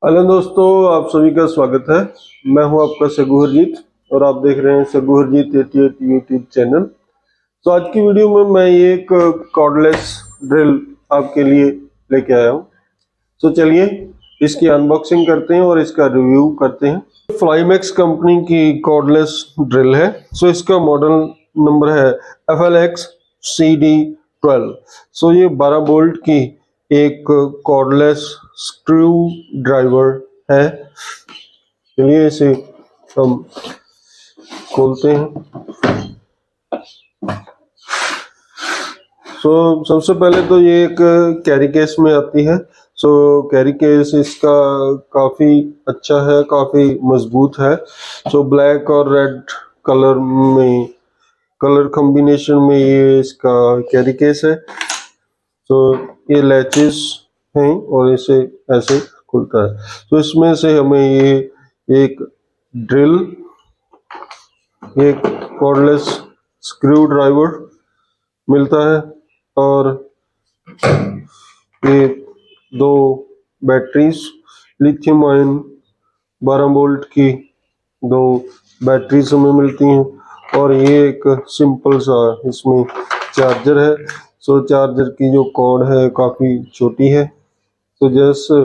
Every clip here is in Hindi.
हेलो दोस्तों, आप सभी का स्वागत है। मैं हूं आपका सग्गू हरजीत और आप देख रहे हैं सग्गू हरजीत 88 यूट्यूब चैनल। तो आज की वीडियो में मैं एक कॉर्डलेस ड्रिल आपके लिए लेके आया हूं। तो चलिए इसकी अनबॉक्सिंग करते हैं और इसका रिव्यू करते हैं। फ्लाईमैक्स कंपनी की कॉर्डलेस ड्रिल है। सो इसका मॉडल नंबर है FLX CD12। सो ये 12 बोल्ट की एक कॉर्डलेस स्क्रू ड्राइवर है। चलिए इसे हम खोलते हैं। सबसे पहले तो ये एक कैरी केस में आती है। कैरी केस इसका काफी अच्छा है, काफी मजबूत है। ब्लैक और रेड कलर में, कलर कॉम्बिनेशन में ये इसका कैरी केस है। ये लैचेस हैं और इसे ऐसे खुलता है। इसमें से हमें ये एक ड्रिल, एक कॉर्डलेस स्क्रू ड्राइवर मिलता है और ये दो बैटरीज, लिथियम आयन 12 वोल्ट की दो बैटरीज हमें मिलती हैं और ये एक सिंपल सा इसमें चार्जर है। चार्जर की जो कॉर्ड है काफी छोटी है। जैसे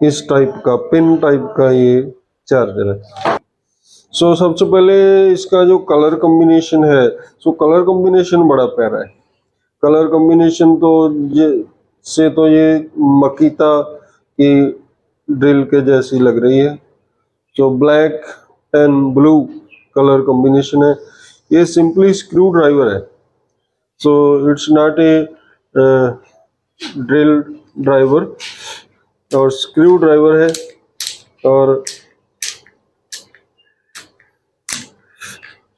इस टाइप का पिन टाइप का ये चार्जर है। सबसे पहले इसका जो कलर कॉम्बिनेशन है, कलर कॉम्बिनेशन बड़ा प्यारा है। कलर कॉम्बिनेशन तो ये मकीता की ड्रिल के जैसी लग रही है। Black and blue colour combination है। ये सिंपली स्क्रू ड्राइवर है। It's not a drill driver और स्क्रू ड्राइवर है। और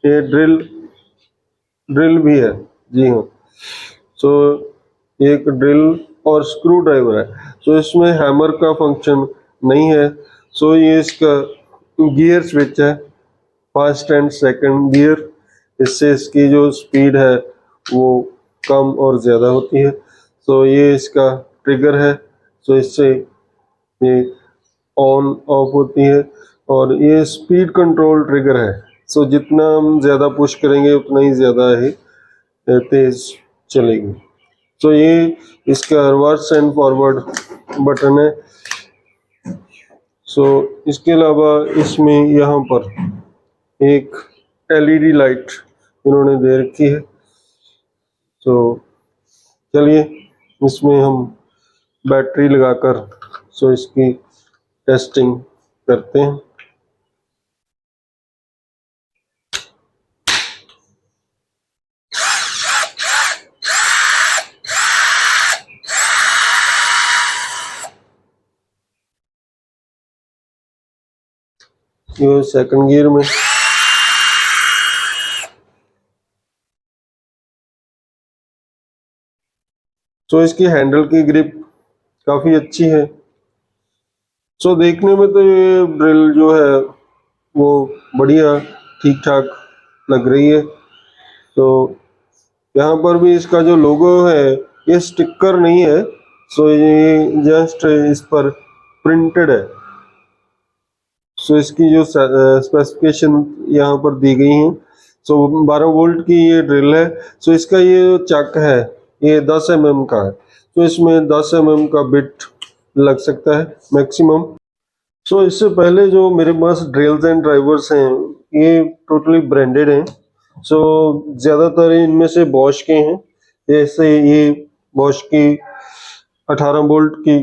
ये ड्रिल भी है। जी हाँ। एक ड्रिल और स्क्रू ड्राइवर है। इसमें हैमर का फंक्शन नहीं है। ये इसका गियर स्विच है, फर्स्ट एंड सेकंड गियर। इससे इसकी जो स्पीड है वो कम और ज्यादा होती है। ये इसका ट्रिगर है। इससे ये ऑन ऑफ होती है और ये स्पीड कंट्रोल ट्रिगर है। जितना हम ज्यादा पुश करेंगे उतना ही ज्यादा ही तेज चलेगी। ये इसका रिवर्स एंड फॉरवर्ड बटन है। इसके अलावा इसमें यहाँ पर एक LED लाइट इन्होंने दे रखी है। चलिए इसमें हम बैटरी लगाकर इसकी टेस्टिंग करते हैं। ये सेकंड गियर में इसकी हैंडल की ग्रिप काफी अच्छी है। देखने में तो ये ड्रिल जो है वो बढ़िया ठीक ठाक लग रही है। यहाँ पर भी इसका जो लोगो है ये स्टिकर नहीं है। ये जस्ट इस पर प्रिंटेड है। इसकी जो स्पेसिफिकेशन यहाँ पर दी गई है। 12 वोल्ट की ये ड्रिल है। इसका ये जो चक है ये 10 mm का है। इसमें 10 mm का बिट लग सकता है मैक्सिमम। इससे पहले जो मेरे पास ड्रिल्स एंड ड्राइवर्स हैं ये टोटली ब्रांडेड हैं। ज्यादातर इनमें से बॉश के हैं। जैसे ये बॉश की 18 वोल्ट की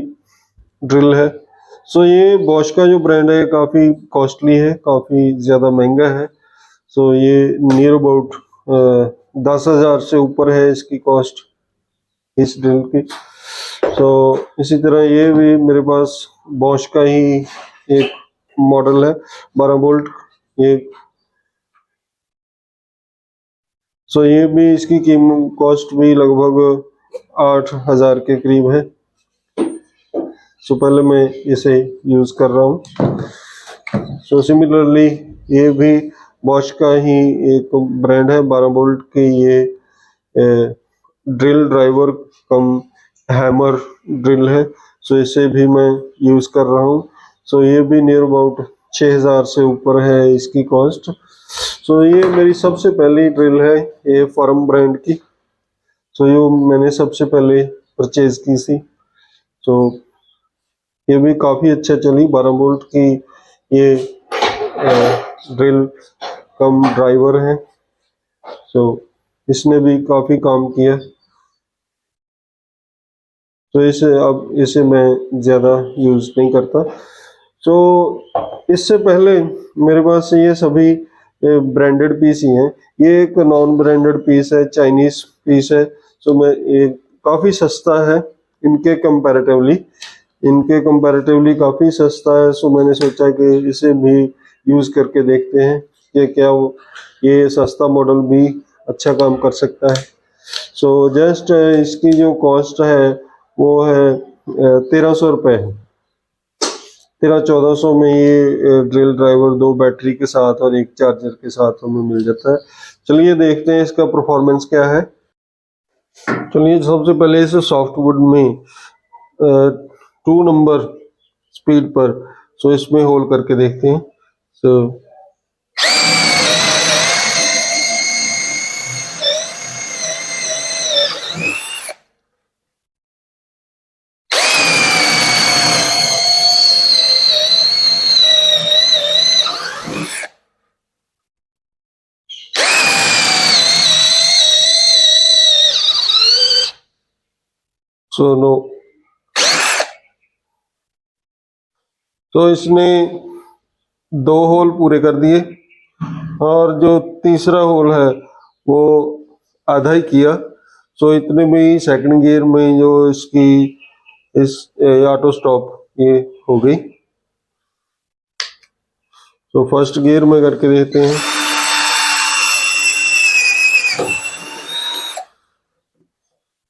ड्रिल है। ये बॉश का जो ब्रांड है काफी कॉस्टली है, काफी ज्यादा महंगा है। ये नियर अबाउट 10,000 से ऊपर है इसकी कॉस्ट इस ड्रिल की। इसी तरह ये भी मेरे पास बॉश का ही एक मॉडल है 12 वोल्ट। ये भी इसकी कीमत कॉस्ट भी लगभग 8,000 के करीब है। पहले मैं इसे यूज कर रहा हूँ। सिमिलरली ये भी बॉश का ही एक ब्रांड है 12 वोल्ट की। ये ड्रिल ड्राइवर कम हैमर ड्रिल है। सो इसे भी मैं यूज़ कर रहा हूँ। सो ये भी नियर अबाउट 6000 से ऊपर है इसकी कॉस्ट। सो ये मेरी सबसे पहली ड्रिल है, ये फर्म ब्रांड की। सो ये मैंने सबसे पहले परचेज की थी। सो ये भी काफ़ी अच्छा चली, 12 वोल्ट की ये ड्रिल कम ड्राइवर है। सो इसने भी काफ़ी काम किया। तो इसे मैं ज़्यादा यूज़ नहीं करता। सो इससे पहले मेरे पास ये सभी ब्रांडेड पीस ही हैं। ये एक नॉन ब्रांडेड पीस है, चाइनीज़ पीस है। सो मैं ये काफ़ी सस्ता है इनके कंपैरेटिवली काफ़ी सस्ता है। सो मैंने सोचा कि इसे भी यूज़ करके देखते हैं कि क्या ये सस्ता मॉडल भी अच्छा काम कर सकता है। सो जस्ट इसकी जो कॉस्ट है वो है 1300 रुपये है। 1300-1400 में ये ड्रिल ड्राइवर 2 बैटरी के साथ और 1 चार्जर के साथ हमें मिल जाता है। चलिए देखते हैं इसका परफॉर्मेंस क्या है। चलिए सबसे पहले इसे सॉफ्टवुड में 2 नंबर स्पीड पर सो इसमें होल करके देखते हैं। सो नो, तो इसने 2 होल पूरे कर दिए और जो तीसरा होल है वो आधा ही किया। सो इतने में ही सेकंड गियर में जो इसकी इस ऑटो स्टॉप ये हो गई। तो फर्स्ट गियर में करके देखते हैं।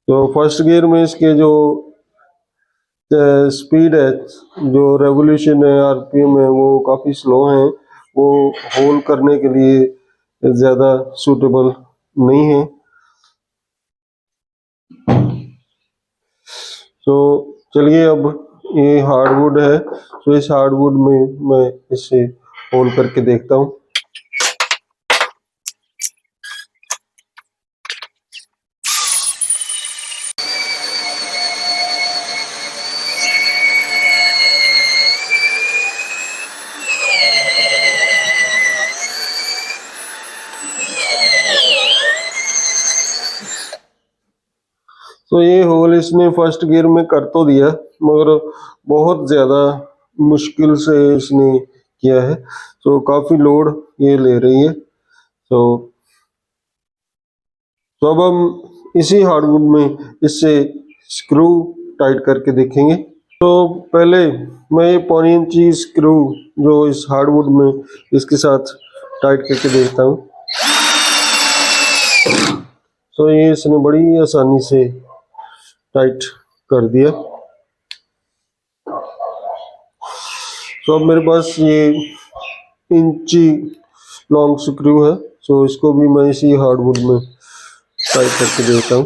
तो फर्स्ट गियर में इसके जो स्पीड है, जो रेवोल्यूशन है, आरपीएम है, वो काफ़ी स्लो है। वो होल करने के लिए ज़्यादा सूटेबल नहीं है। तो चलिए अब ये हार्डवुड है, तो इस हार्डवुड में मैं इसे होल करके देखता हूँ। तो ये होल इसने फर्स्ट गियर में कर तो दिया, मगर बहुत ज़्यादा मुश्किल से इसने किया है। तो काफ़ी लोड ये ले रही है। तो अब हम इसी हार्डवुड में इससे स्क्रू टाइट करके देखेंगे। तो पहले मैं ये 1.5 इंची स्क्रू जो इस हार्डवुड में इसके साथ टाइट करके देखता हूँ। तो ये इसने बड़ी आसानी से टाइट कर दिया। तो अब मेरे पास ये इंची लॉन्ग स्क्रू है। तो इसको भी मैं इसी हार्डवुड में टाइट करके देता हूँ।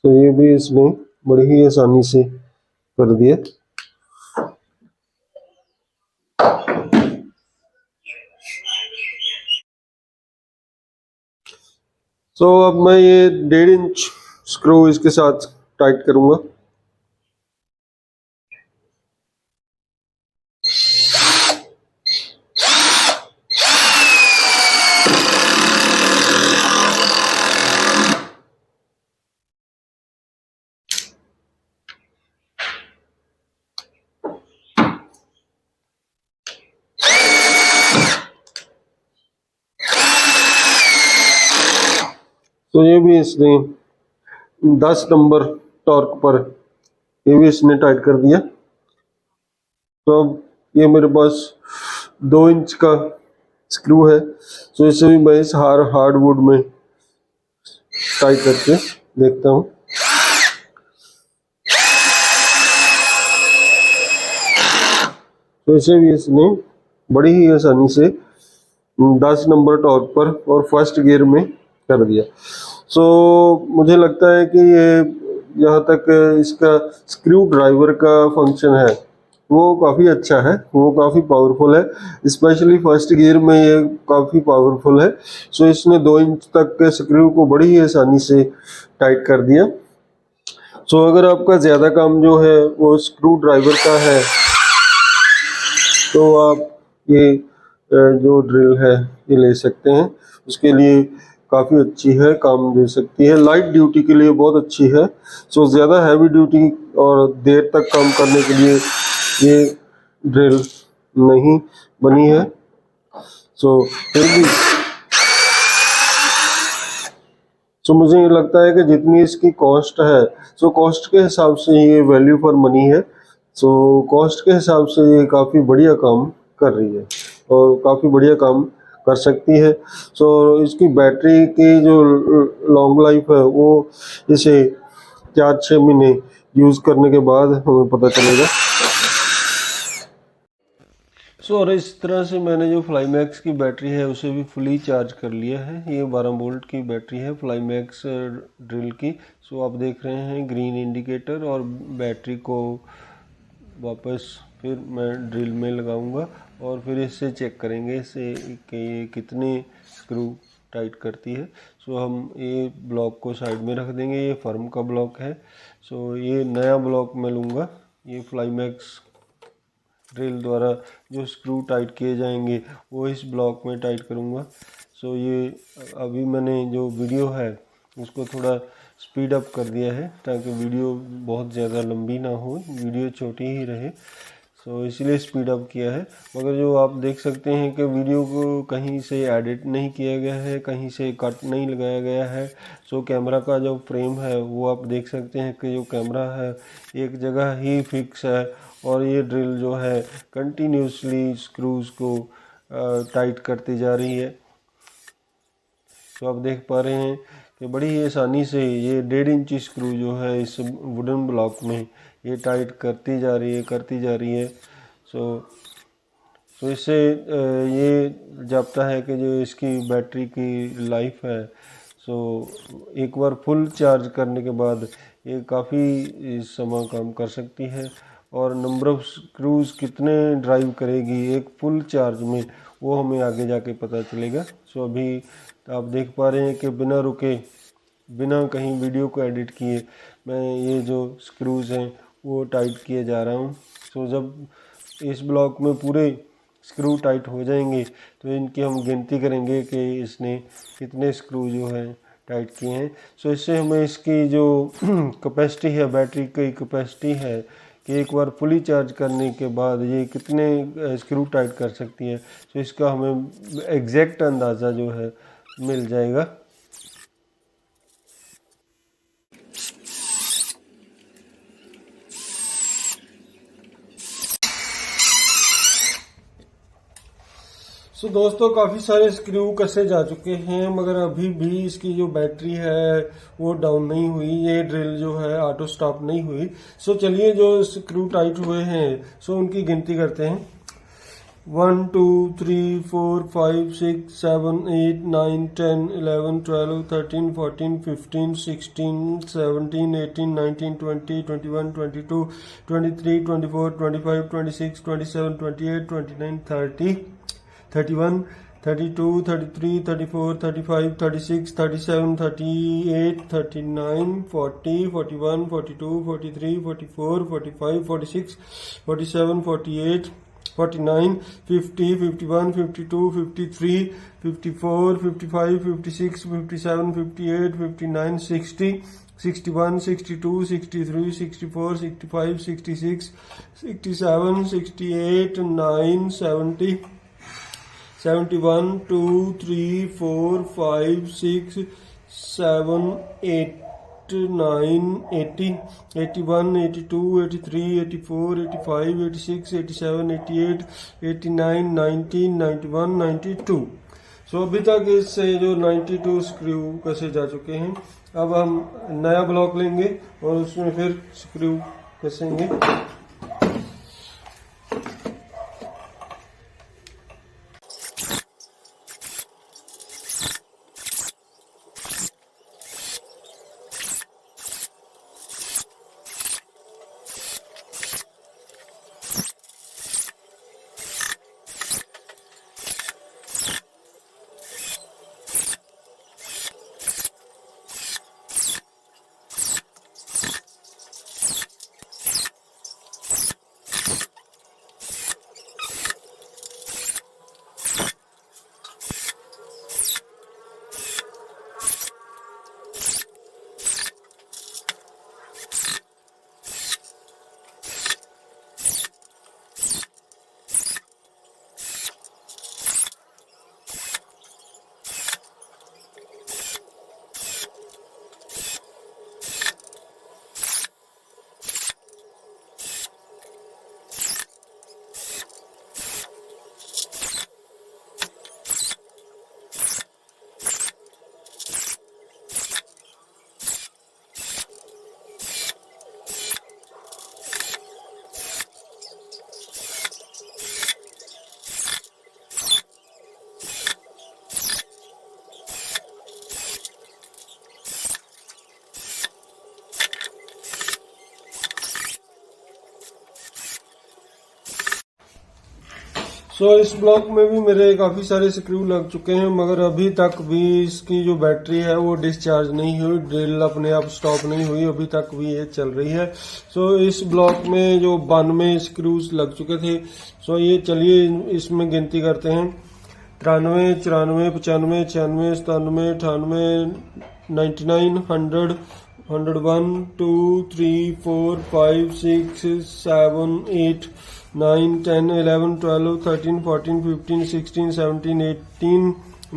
तो ये भी इसने बड़ी ही आसानी से कर दिया। तो अब मैं ये 1.5 इंच स्क्रू इसके साथ टाइट करूंगा। तो ये भी इसने 10 नंबर टॉर्क पर ये भी इसने टाइट कर दिया। तो अब ये मेरे पास 2 इंच का स्क्रू है। तो इसे भी मैं इस हार्डवुड में टाइट करके देखता हूँ। तो इसे भी इसने बड़ी ही आसानी से 10 नंबर टॉर्क पर और फर्स्ट गियर में कर दिया। सो मुझे लगता है कि ये जहाँ तक इसका स्क्रू ड्राइवर का फंक्शन है वो काफ़ी अच्छा है, वो काफ़ी पावरफुल है, स्पेशली फर्स्ट गियर में ये काफ़ी पावरफुल है। सो इसने 2 इंच तक के स्क्रू को बड़ी ही आसानी से टाइट कर दिया। सो अगर आपका ज़्यादा काम जो है वो स्क्रू ड्राइवर का है तो आप ये जो ड्रिल है ये ले सकते हैं, उसके लिए काफ़ी अच्छी है, काम दे सकती है, लाइट ड्यूटी के लिए बहुत अच्छी है। सो ज़्यादा हैवी ड्यूटी और देर तक काम करने के लिए ये ड्रिल नहीं बनी है। सो फिर भी मुझे ये लगता है कि जितनी इसकी कॉस्ट है, सो कॉस्ट के हिसाब से ये वैल्यू फॉर मनी है। सो कॉस्ट के हिसाब से ये काफ़ी बढ़िया काम कर रही है और काफ़ी बढ़िया काम कर सकती है। सो इसकी बैटरी की जो लॉन्ग लाइफ है वो इसे 4-6 महीने यूज़ करने के बाद हमें पता चलेगा। और इस तरह से मैंने जो फ्लाईमैक्स की बैटरी है उसे भी फुली चार्ज कर लिया है। ये 12 वोल्ट की बैटरी है फ्लाईमैक्स ड्रिल की। सो आप देख रहे हैं ग्रीन इंडिकेटर, और बैटरी को वापस फिर मैं ड्रिल में लगाऊंगा और फिर इससे चेक करेंगे इससे कि ये कितने स्क्रू टाइट करती है। सो हम ये ब्लॉक को साइड में रख देंगे, ये फर्म का ब्लॉक है। सो ये नया ब्लॉक मैं लूँगा, ये फ्लाईमैक्स ड्रिल द्वारा जो स्क्रू टाइट किए जाएंगे वो इस ब्लॉक में टाइट करूँगा। सो ये अभी मैंने जो वीडियो है उसको थोड़ा स्पीड अप कर दिया है ताकि वीडियो बहुत ज़्यादा लंबी ना हो, वीडियो छोटी ही रहे। सो इसलिए स्पीड अप किया है, मगर जो आप देख सकते हैं कि वीडियो को कहीं से एडिट नहीं किया गया है, कहीं से कट नहीं लगाया गया है। सो कैमरा का जो फ्रेम है वो आप देख सकते हैं कि जो कैमरा है एक जगह ही फिक्स है और ये ड्रिल जो है कंटिन्यूसली स्क्रूज़ को टाइट करती जा रही है। तो आप देख पा रहे हैं कि बड़ी ही आसानी से ये 1.5 इंच स्क्रू जो है इस वुडन ब्लॉक में ये टाइट करती जा रही है। सो इससे ये जापता है कि जो इसकी बैटरी की लाइफ है, सो एक बार फुल चार्ज करने के बाद ये काफ़ी समय काम कर सकती है। और नंबर ऑफ़ स्क्रूज़ कितने ड्राइव करेगी एक फुल चार्ज में वो हमें आगे जाके पता चलेगा। सो अभी आप देख पा रहे हैं कि बिना रुके, बिना कहीं वीडियो को एडिट किए मैं ये जो स्क्रूज़ हैं वो टाइट किए जा रहा हूँ। सो जब इस ब्लॉक में पूरे स्क्रू टाइट हो जाएंगे तो इनकी हम गिनती करेंगे कि इसने कितने स्क्रू जो है टाइट किए हैं। सो इससे हमें इसकी जो कैपेसिटी है, बैटरी की कैपेसिटी है कि एक बार फुली चार्ज करने के बाद ये कितने स्क्रू टाइट कर सकती है, तो इसका हमें एग्जैक्ट अंदाज़ा जो है मिल जाएगा। सो दोस्तों काफ़ी सारे स्क्रू कसे जा चुके हैं, मगर अभी भी इसकी जो बैटरी है वो डाउन नहीं हुई, ये ड्रिल जो है ऑटो स्टॉप नहीं हुई। सो चलिए जो स्क्रू टाइट हुए हैं सो उनकी गिनती करते हैं। 1 2 3 4 5 6 7 8 9 10 11 12 13 14 15 16 17 18 19 20 21 22 23 24 25 26 27 28 29 30 31 32 33 34 35 36 37 38 39 40 41 42 43 44 45 46 47 48 49 50 51 52 53 54 55 56 57 58 59 60 61 62 63 64 65 66 67 68 9 70 71 2 3 4 5 6 7 8 9 80 81 82 83 84 85 86 87 88 89 90 91 92। सो अभी तक इससे जो 92 स्क्रू कसे जा चुके हैं। अब हम नया ब्लॉक लेंगे और उसमें फिर स्क्रू कसेंगे। सो इस ब्लॉक में भी मेरे काफ़ी सारे स्क्रू लग चुके हैं, मगर अभी तक भी इसकी जो बैटरी है वो डिस्चार्ज नहीं हुई, ड्रिल अपने आप स्टॉप नहीं हुई, अभी तक भी ये चल रही है। सो इस ब्लॉक में जो 92 स्क्रूज लग चुके थे। सो ये चलिए इसमें गिनती करते हैं। 93, 94, 95, 96, 97, 98, 99, 100, 101, 2, 3, 4, 5, 6, 7, 8, 9, 10, 11, 12, 13, 14, 15, 16, 17, 18,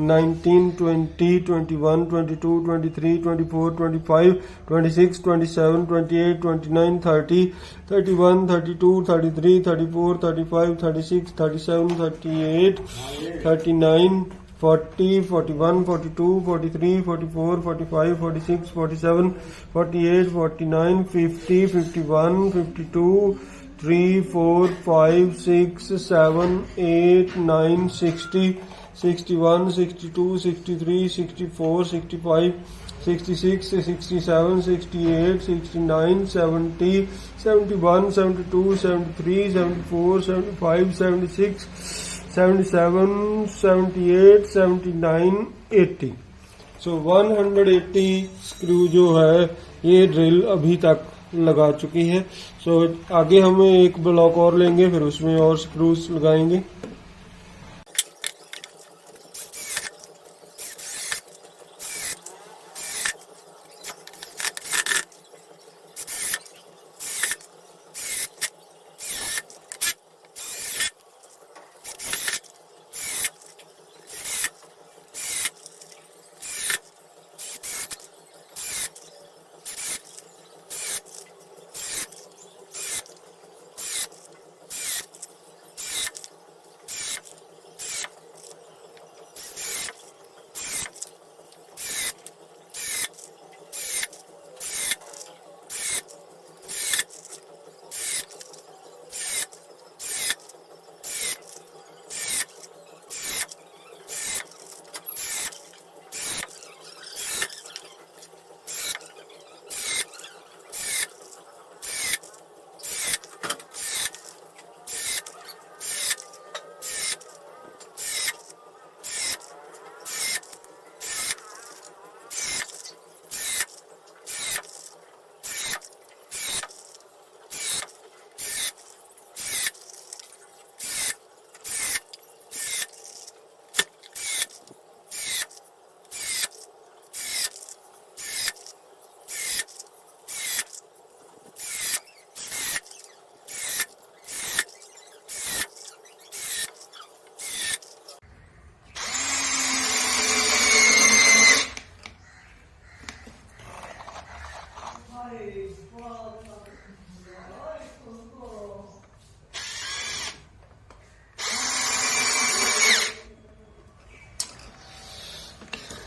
19, 20, 21, 22, 23, 24, 25, 26, 27, 28, 29, 30, 31, 32, 33, 34, 35, 36, 37, 38, 39, 40, 41, 42, 43, 44, 45, 46, 47, 48, 49, 50, 51, 52, 3, 4, 5, 6, 7, 8, 9, 60, 61, 62, 63, 64, 65, 66, 67, 68, 69, 70, 71, 72, 73, 74, 75, 76, 77, 78, 79, 80। सो 180 स्क्रू जो है ये ड्रिल अभी तक लगा चुकी है। सो आगे हम एक ब्लॉक और लेंगे, फिर उसमें और स्क्रूज लगाएंगे।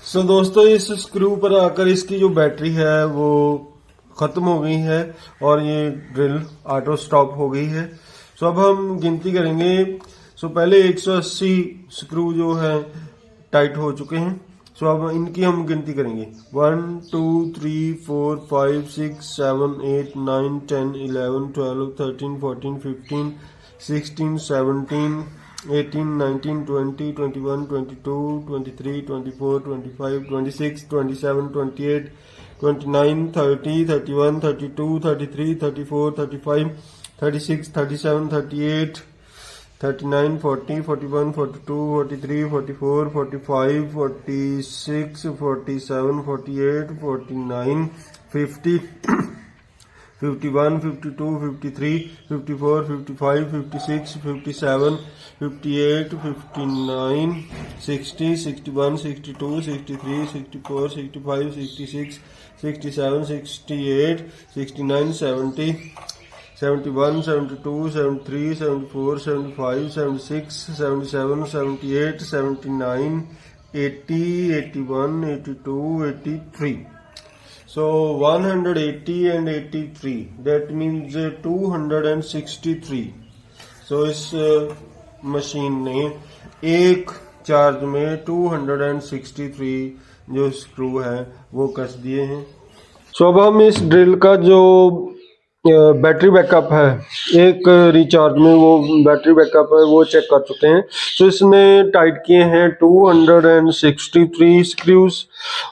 सो दोस्तों इस स्क्रू पर आकर इसकी जो बैटरी है वो ख़त्म हो गई है और ये ड्रिल ऑटो स्टॉप हो गई है। सो अब हम गिनती करेंगे। सो पहले 180 स्क्रू जो है टाइट हो चुके हैं। सो अब इनकी हम गिनती करेंगे। 1, 2, 3, 4, 5, 6, 7, 8, 9, 10, 11, 12, 13, 14, 15, 16, 17, 18, 19, 20, 21, 22, 23, 24, 25, 26, 27, 28, 29, 30, 31, 32, 33, 34, 35, 36, 37, 38, 39, 40, 41, 42, 43, 44, 45, 46, 47, 48, 49, 50, 51, 52, 53, 54, 55, 56, 57, 58, 59, 60, 61, 62, 63, 64, 65, 66, 67, 68, 69, 70, 71, 72, 73, 74, 75, 76, 77, 78, 79, 80, 81, 82, 83. So 180 and 83, that means 263. So इस मशीन ने एक चार्ज में 263 जो स्क्रू है वो कस दिए हैं। सो अब हम इस ड्रिल का जो बैटरी बैकअप है, एक रिचार्ज में वो बैटरी बैकअप है वो चेक कर चुके हैं। तो इसने टाइट किए हैं 263 स्क्रूज,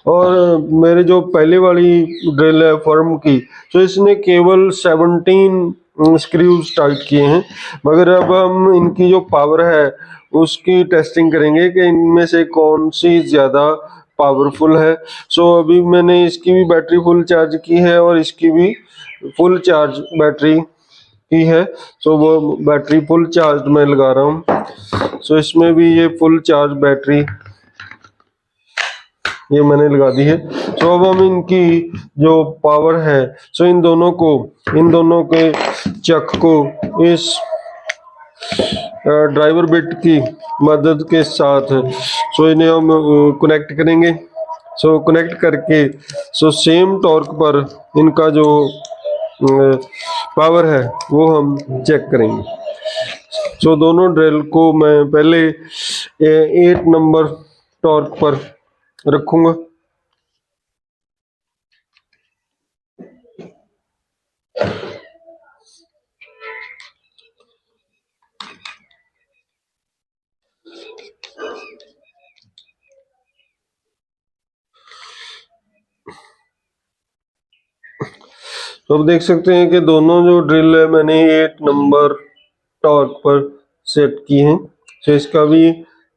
और मेरे जो पहले वाली ड्रिल है फर्म की, तो इसने केवल 17 स्क्रूज टाइट किए हैं। मगर अब हम इनकी जो पावर है उसकी टेस्टिंग करेंगे कि इनमें से कौन सी ज़्यादा पावरफुल है। सो अभी मैंने इसकी भी बैटरी फुल चार्ज की है और इसकी भी फुल चार्ज बैटरी की है। सो वो बैटरी फुल चार्ज में लगा रहा हूँ। सो इसमें भी ये फुल चार्ज बैटरी ये मैंने लगा दी है। सो अब हम इनकी जो पावर है, सो इन दोनों के चक को इस ड्राइवर बिट की मदद के साथ सो इन्हें हम कनेक्ट करेंगे। सो कनेक्ट करके सो सेम टॉर्क पर इनका जो पावर है वो हम चेक करेंगे। सो दोनों ड्रिल को मैं पहले 8 नंबर टॉर्क पर रखूंगा। तो अब देख सकते हैं कि दोनों जो ड्रिल है मैंने 8 नंबर टॉर्क पर सेट की हैं। तो इसका भी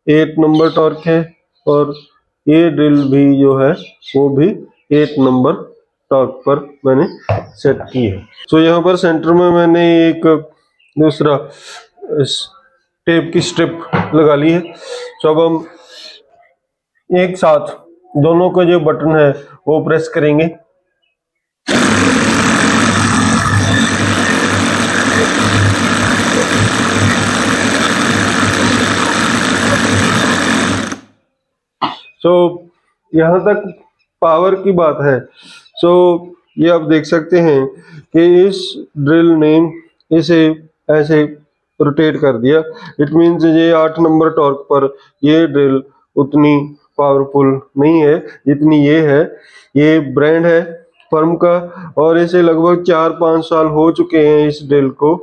8 नंबर टॉर्क है और ये ड्रिल भी जो है वो भी 8 नंबर टॉर्क पर मैंने सेट की है। तो यहाँ पर सेंटर में मैंने एक दूसरा टेप की स्ट्रिप लगा ली है। तो अब हम एक साथ दोनों का जो बटन है वो प्रेस करेंगे। सो यहाँ तक पावर की बात है। सो ये आप देख सकते हैं कि इस ड्रिल ने इसे ऐसे रोटेट कर दिया। इट मीन्स ये 8 नंबर टॉर्क पर ये ड्रिल उतनी पावरफुल नहीं है जितनी ये है। ये ब्रांड है फर्म का और इसे लगभग 4-5 साल हो चुके हैं इस ड्रिल को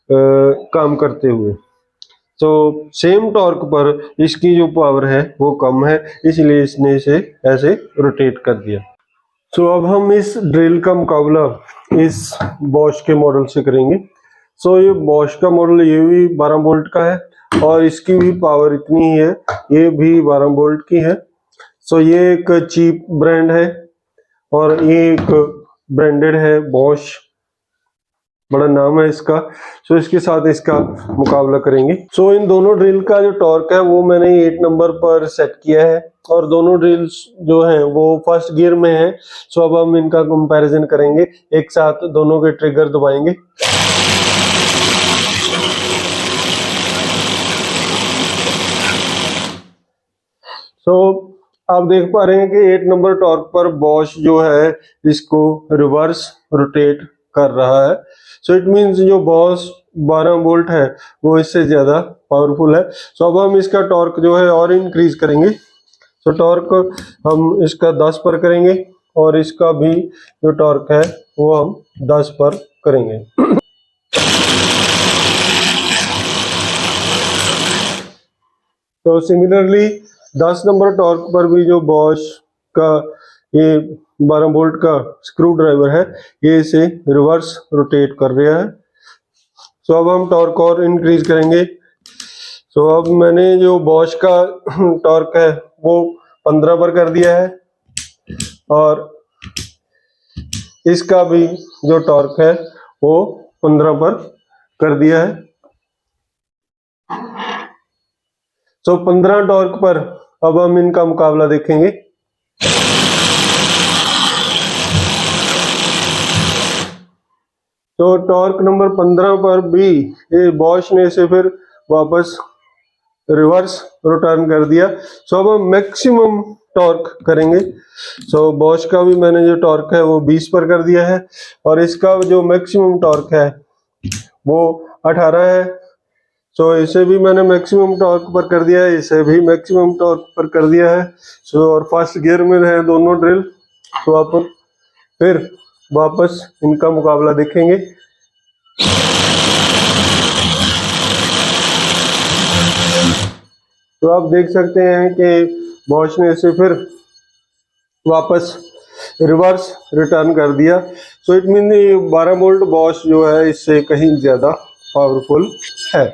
काम करते हुए। तो सेम टॉर्क पर इसकी जो पावर है वो कम है, इसलिए इसने इसे ऐसे रोटेट कर दिया। तो अब हम इस ड्रिल का मुकाबला इस बॉश के मॉडल से करेंगे। सो ये बॉश का मॉडल ये भी 12 वोल्ट का है और इसकी भी पावर इतनी ही है, ये भी 12 वोल्ट की है। सो ये एक चीप ब्रांड है और ये एक ब्रांडेड है बॉश, बड़ा नाम है इसका। सो इसके साथ इसका मुकाबला करेंगे। सो इन दोनों ड्रिल का जो टॉर्क है वो मैंने 8 नंबर पर सेट किया है और दोनों ड्रिल्स जो हैं वो फर्स्ट गियर में है। सो अब हम इनका कंपैरिजन करेंगे, एक साथ दोनों के ट्रिगर दबाएंगे। सो आप देख पा रहे हैं कि 8 नंबर टॉर्क पर बॉश जो है इसको रिवर्स रोटेट कर रहा है। सो इट मीन्स जो बॉश 12 वोल्ट है वो इससे ज्यादा पावरफुल है। सो अब हम इसका टॉर्क जो है और इंक्रीज करेंगे। सो टॉर्क हम इसका 10 पर करेंगे और इसका भी जो टॉर्क है वो हम 10 पर करेंगे। तो सिमिलरली 10 नंबर टॉर्क पर भी जो बॉश का ये 12 वोल्ट का स्क्रू ड्राइवर है ये इसे रिवर्स रोटेट कर रहा है। सो अब हम टॉर्क और इंक्रीज करेंगे। सो अब मैंने जो बॉश का टॉर्क है वो 15 पर कर दिया है और इसका भी जो टॉर्क है वो 15 पर कर दिया है। सो 15 टॉर्क पर अब हम इनका मुकाबला देखेंगे। तो टॉर्क नंबर 15 पर भी ये बॉश ने इसे फिर वापस रिवर्स रिटर्न कर दिया। सो अब हम मैक्सिमम टॉर्क करेंगे। सो बॉश का भी मैंने जो टॉर्क है वो 20 पर कर दिया है और इसका जो मैक्सिमम टॉर्क है वो 18 है। सो इसे भी मैंने मैक्सिमम टॉर्क पर कर दिया है, इसे भी मैक्सिमम टॉर्क पर कर दिया है। सो और फर्स्ट गियर में है दोनों ड्रिल। तो आप फिर वापस इनका मुकाबला देखेंगे। तो आप देख सकते हैं कि बॉश ने इसे फिर वापस रिवर्स रिटर्न कर दिया। So it mean 12 volt Bosch जो है इससे कहीं ज़्यादा पावरफुल है।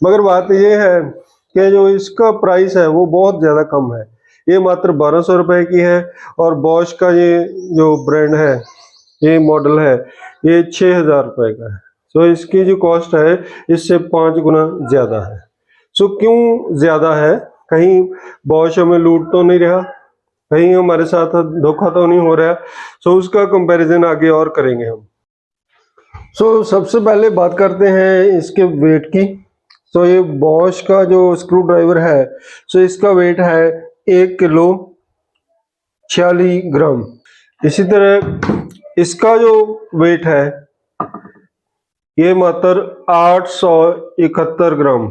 मगर बात ये है कि जो इसका प्राइस है वो बहुत ज़्यादा कम है, ये मात्र 1200 रुपये की है। और बॉश का ये जो ब्रांड है, ये मॉडल है, ये 6000 रुपये का है। सो इसकी जो कॉस्ट है इससे 5 गुना ज़्यादा है। सो क्यों ज़्यादा है? कहीं बॉश हमें लूट तो नहीं रहा, कहीं हमारे साथ धोखा तो नहीं हो रहा। सो उसका कंपैरिजन आगे और करेंगे हम। सो सबसे पहले बात करते हैं इसके वेट की। सो ये बॉश का जो स्क्रू ड्राइवर है, सो इसका वेट है 1 किलो 46 ग्राम। इसी तरह इसका जो वेट है ये मात्र 871 ग्राम,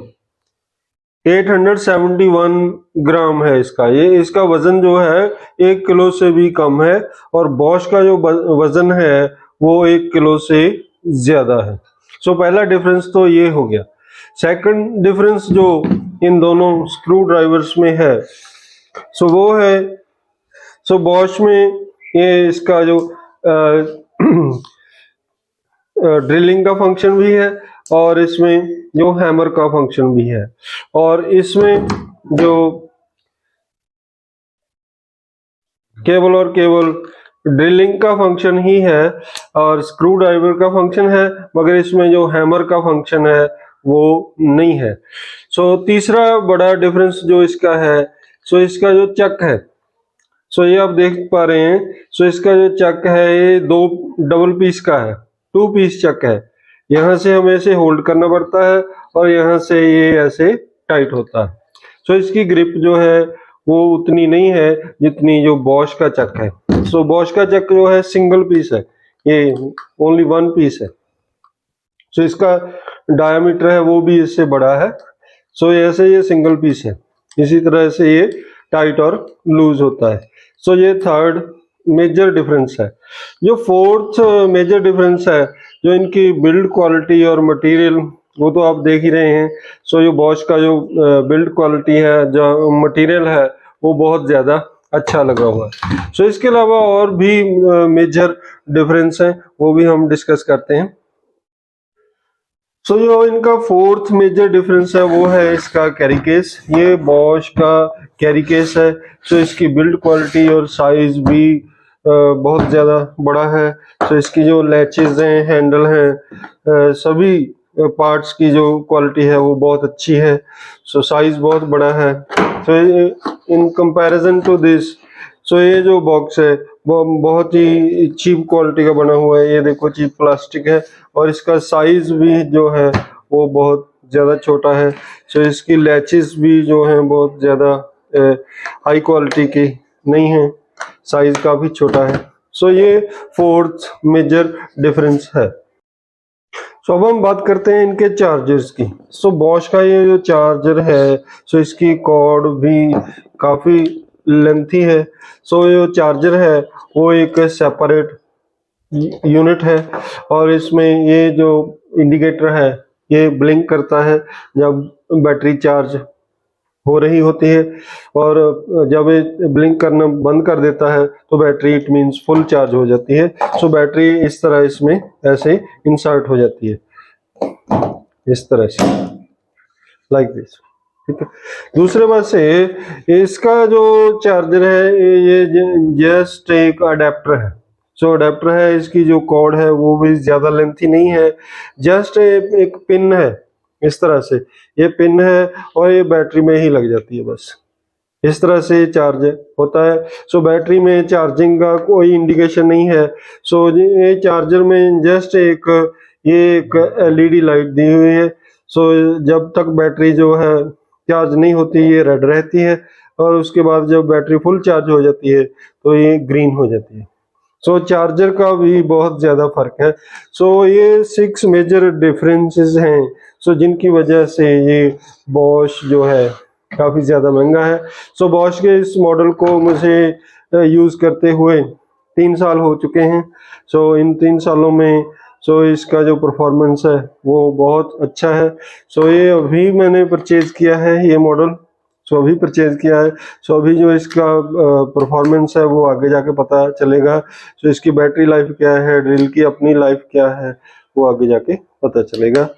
871 ग्राम है इसका। ये इसका वजन जो है 1 किलो से भी कम है, और बॉश का जो वजन है वो 1 किलो से ज्यादा है। सो पहला डिफरेंस तो ये हो गया। सेकंड डिफरेंस जो इन दोनों स्क्रू ड्राइवर्स में है सो वो है, सो बॉश में ये इसका जो ड्रिलिंग का फंक्शन भी है, और इसमें जो हैमर का फंक्शन भी है, और इसमें जो केबल और केबल ड्रिलिंग का फंक्शन ही है और स्क्रू ड्राइवर का फंक्शन है, मगर इसमें जो हैमर का फंक्शन है वो नहीं है। सो तीसरा बड़ा डिफरेंस जो इसका है, सो इसका जो चक है, सो ये आप देख पा रहे हैं। सो इसका जो चक है ये 2 डबल पीस का है, 2 पीस चक है। यहाँ से हमें इसे होल्ड करना पड़ता है और यहाँ से ये ऐसे टाइट होता है। सो इसकी ग्रिप जो है वो उतनी नहीं है जितनी जो बॉश का चक है। सो बॉश का चक जो है सिंगल पीस है, ये ओनली 1 पीस है। सो इसका डायमीटर है वो भी इससे बड़ा है। सो ऐसे ये सिंगल पीस है, इसी तरह से ये टाइट और लूज होता है। सो ये थर्ड मेजर डिफरेंस है। जो फोर्थ मेजर डिफरेंस है, जो इनकी बिल्ड क्वालिटी और मटेरियल, वो तो आप देख ही रहे हैं। सो जो बॉश का जो बिल्ड क्वालिटी है, जो मटेरियल है, वो बहुत ज़्यादा अच्छा लगा हुआ है। सो इसके अलावा और भी मेजर डिफरेंस हैं, वो भी हम डिस्कस करते हैं। सो जो इनका फोर्थ मेजर डिफरेंस है वो है इसका कैरी केस। ये बॉश का कैरी केस है। सो इसकी बिल्ड क्वालिटी और साइज भी बहुत ज़्यादा बड़ा है। सो इसकी जो लैचेज हैं, हैंडल हैं, सभी पार्ट्स की जो क्वालिटी है वो बहुत अच्छी है। सो साइज बहुत बड़ा है। सो इन कंपैरिजन टू दिस, सो ये जो बॉक्स है वो बहुत ही चीप क्वालिटी का बना हुआ है। ये देखो चीप प्लास्टिक है, और इसका साइज भी जो है वो बहुत ज़्यादा छोटा है। सो इसकी लैचेस भी जो हैं बहुत ज़्यादा हाई क्वालिटी की नहीं है, साइज काफ़ी छोटा है। सो ये फोर्थ मेजर डिफरेंस है। सो अब हम बात करते हैं इनके चार्जर्स की। सो बॉश का ये जो चार्जर है, सो इसकी कॉर्ड भी काफ़ी लेंथी है। सो जो चार्जर है वो एक सेपरेट यूनिट है, और इसमें ये जो इंडिकेटर है ये ब्लिंक करता है जब बैटरी चार्ज हो रही होती है, और जब ये ब्लिंक करना बंद कर देता है तो battery it means full charge हो जाती है। सो बैटरी इस तरह इसमें ऐसे इंसर्ट हो जाती है, इस तरह से, लाइक दिस। ठीक है। दूसरे बात से इसका जो चार्जर है ये जस्ट एक अडेप्टर है। सो अडेप्टर है, इसकी जो कॉर्ड है वो भी ज्यादा लेंथी नहीं है, जस्ट एक पिन है, इस तरह से ये पिन है और ये बैटरी में ही लग जाती है, बस इस तरह से चार्ज होता है। सो बैटरी में चार्जिंग का कोई इंडिकेशन नहीं है। सो ये चार्जर में जस्ट एक एलईडी लाइट दी हुई है। सो जब तक बैटरी जो है चार्ज नहीं होती ये रेड रहती है, और उसके बाद जब बैटरी फुल चार्ज हो जाती है तो ये ग्रीन हो जाती है। सो चार्जर का भी बहुत ज़्यादा फर्क है। सो ये 6 मेजर डिफरेंसेस हैं, सो जिनकी वजह से ये बॉश जो है काफ़ी ज़्यादा महंगा है। सो बॉश के इस मॉडल को मुझे यूज़ करते हुए 3 साल हो चुके हैं। सो इन 3 सालों में सो इसका जो परफॉर्मेंस है वो बहुत अच्छा है। सो ये अभी मैंने परचेज किया है ये मॉडल, सो अभी परचेज किया है। सो अभी जो इसका परफॉर्मेंस है वो आगे जाके पता चलेगा। सो इसकी बैटरी लाइफ क्या है, ड्रिल की अपनी लाइफ क्या है, वो आगे जाके पता चलेगा।